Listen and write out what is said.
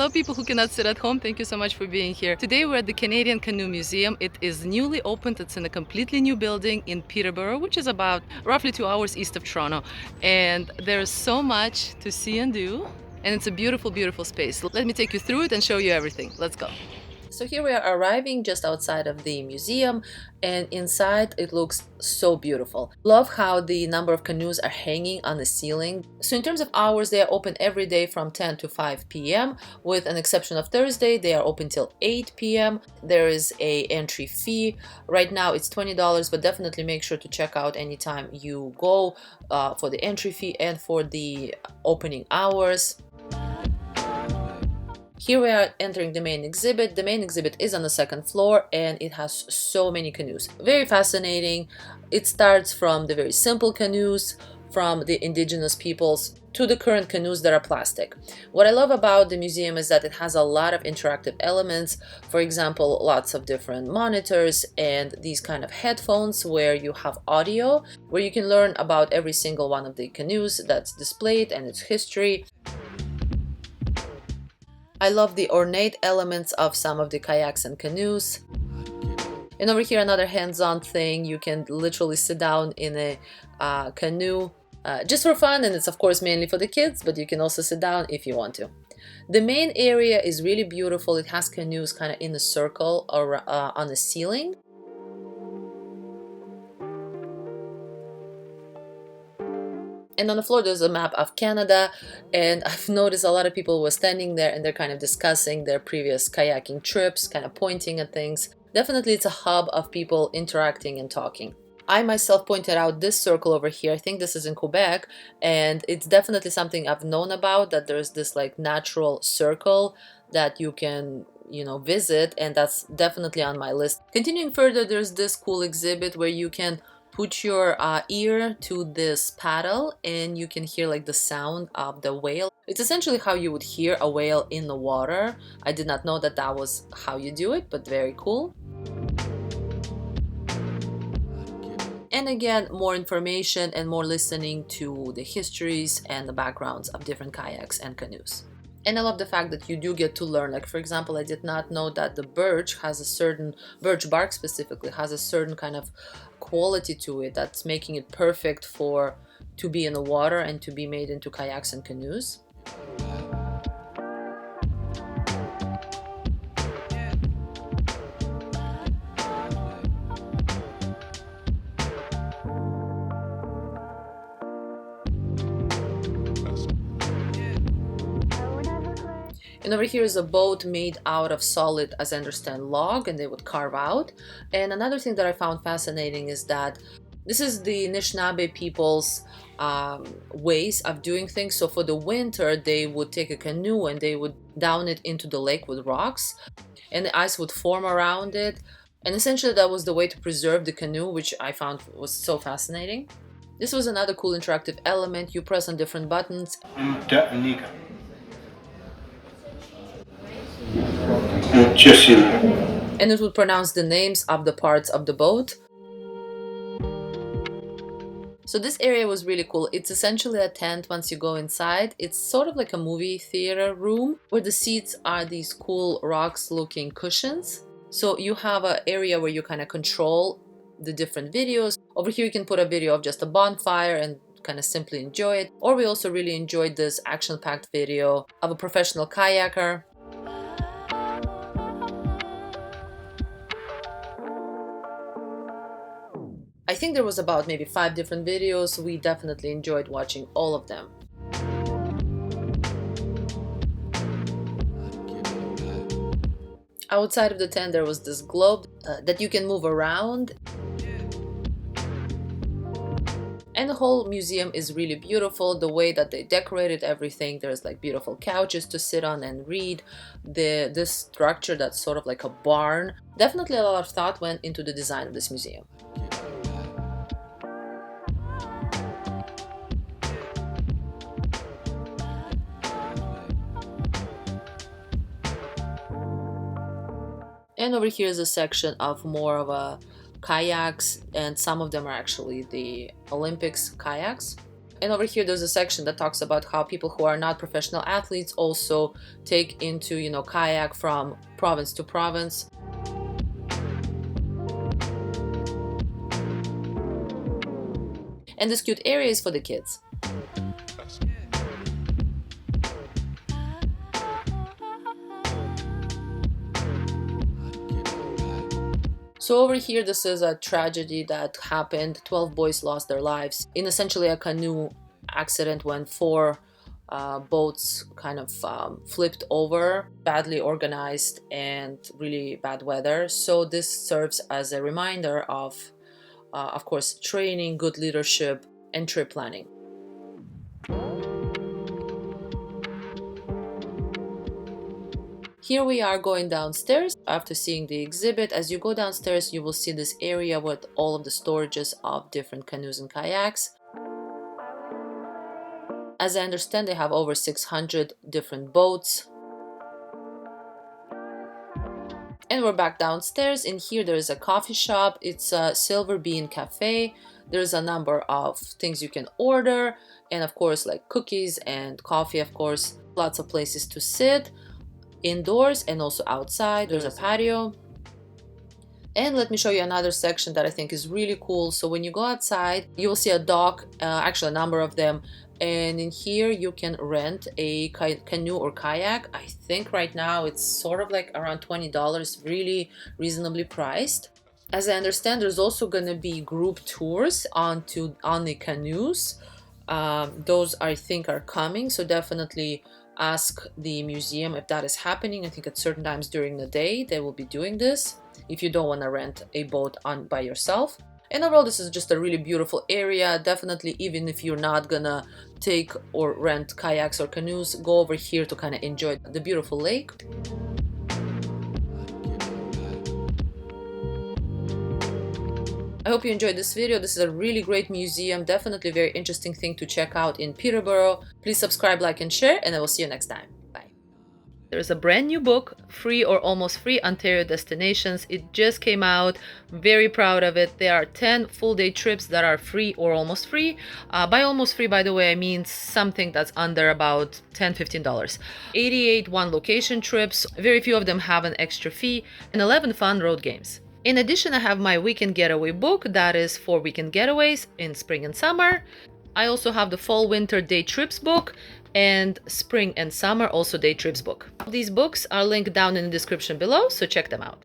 Hello people who cannot sit at home, thank you so much for being here. Today we're at the Canadian Canoe Museum. It is newly opened, it's in a completely new building in Peterborough, which is about roughly 2 hours east of Toronto. And there's so much to see and do. And it's a beautiful, beautiful space. Let me take you through it and show you everything. Let's go. So here we are arriving just outside of the museum, and inside it looks so beautiful. Love how the number of canoes are hanging on the ceiling. So in terms of hours, they are open every day from 10 to 5 p.m. with an exception of Thursday. They are open till 8 p.m. There is a entry fee. Right now it's $20, but definitely make sure to check out anytime you go for the entry fee and for the opening hours. Here we are entering the main exhibit. The main exhibit is on the second floor and it has so many canoes. Very fascinating. It starts from the very simple canoes from the indigenous peoples to the current canoes that are plastic. What I love about the museum is that it has a lot of interactive elements. For example, lots of different monitors and these kind of headphones where you have audio, where you can learn about every single one of the canoes that's displayed and its history. I love the ornate elements of some of the kayaks and canoes. And over here, another hands-on thing. You can literally sit down in a canoe just for fun, and it's of course mainly for the kids, but you can also sit down if you want to. The main area is really beautiful. It has canoes kind of in a circle or on the ceiling. And on the floor there's a map of Canada, and I've noticed a lot of people were standing there and they're kind of discussing their previous kayaking trips, kind of pointing at things. Definitely it's a hub of people interacting and talking. I myself pointed out this circle over here. I think this is in Quebec, and it's definitely something I've known about, that there's this like natural circle that you can visit, and that's definitely on my list. Continuing further, there's this cool exhibit where you can put your ear to this paddle and you can hear like the sound of the whale. It's essentially how you would hear a whale in the water. I did not know that that was how you do it, but very cool. And again, more information and more listening to the histories and the backgrounds of different kayaks and canoes. And I love the fact that you do get to learn. Like, for example, I did not know that the birch has a certain, birch bark specifically, has a certain kind of quality to it that's making it perfect to be in the water and to be made into kayaks and canoes. And over here is a boat made out of solid, as I understand, log, and they would carve out. And another thing that I found fascinating is that this is the Anishinaabe people's ways of doing things. So for the winter, they would take a canoe and they would down it into the lake with rocks, and the ice would form around it. And essentially that was the way to preserve the canoe, which I found was so fascinating. This was another cool interactive element. You press on different buttons. And it would pronounce the names of the parts of the boat. So this area was really cool. It's essentially a tent once you go inside. It's sort of like a movie theater room where the seats are these cool rocks looking cushions. So you have an area where you kind of control the different videos. Over here you can put a video of just a bonfire and kind of simply enjoy it. Or we also really enjoyed this action-packed video of a professional kayaker. I think there was about maybe 5 different videos. We definitely enjoyed watching all of them. Outside of the tent there was this globe that you can move around. And the whole museum is really beautiful. The way that they decorated everything, there's like beautiful couches to sit on and read. This structure that's sort of like a barn. Definitely a lot of thought went into the design of this museum. And over here is a section of more of a kayaks, and some of them are actually the Olympics kayaks. And over here, there's a section that talks about how people who are not professional athletes also take into, kayak from province to province. And this cute area is for the kids. So over here, this is a tragedy that happened. 12 boys lost their lives in essentially a canoe accident when four boats kind of flipped over. Badly organized and really bad weather. So this serves as a reminder of course, training, good leadership, and trip planning. Here we are going downstairs after seeing the exhibit. As you go downstairs, you will see this area with all of the storages of different canoes and kayaks. As I understand, they have over 600 different boats. And we're back downstairs. In here, there is a coffee shop. It's a Silver Bean Cafe. There's a number of things you can order. And of course, like cookies and coffee, of course. Lots of places to sit. Indoors and also outside. There's a patio. And let me show you another section that I think is really cool. So when you go outside, you will see a dock, actually a number of them. And in here you can rent a canoe or kayak. I think right now it's sort of like around $20, really reasonably priced. As I understand, there's also going to be group tours on the canoes. Those I think are coming, so definitely ask the museum if that is happening. I think at certain times during the day they will be doing this if you don't want to rent a boat by yourself. And overall, this is just a really beautiful area. Definitely, even if you're not gonna take or rent kayaks or canoes, go over here to kind of enjoy the beautiful lake. I hope you enjoyed this video. This is a really great museum, definitely a very interesting thing to check out in Peterborough. Please subscribe, like, and share, and I will see you next time. Bye. There's a brand new book, Free or Almost Free Ontario Destinations. It just came out. Very proud of it. There are 10 full-day trips that are free or almost free. By almost free, by the way, I mean something that's under about $10–15. 88 one-location trips. Very few of them have an extra fee, and 11 fun road games. In addition, I have my weekend getaway book that is for weekend getaways in spring and summer. I also have the fall winter day trips book and spring and summer also day trips book. These books are linked down in the description below, so check them out.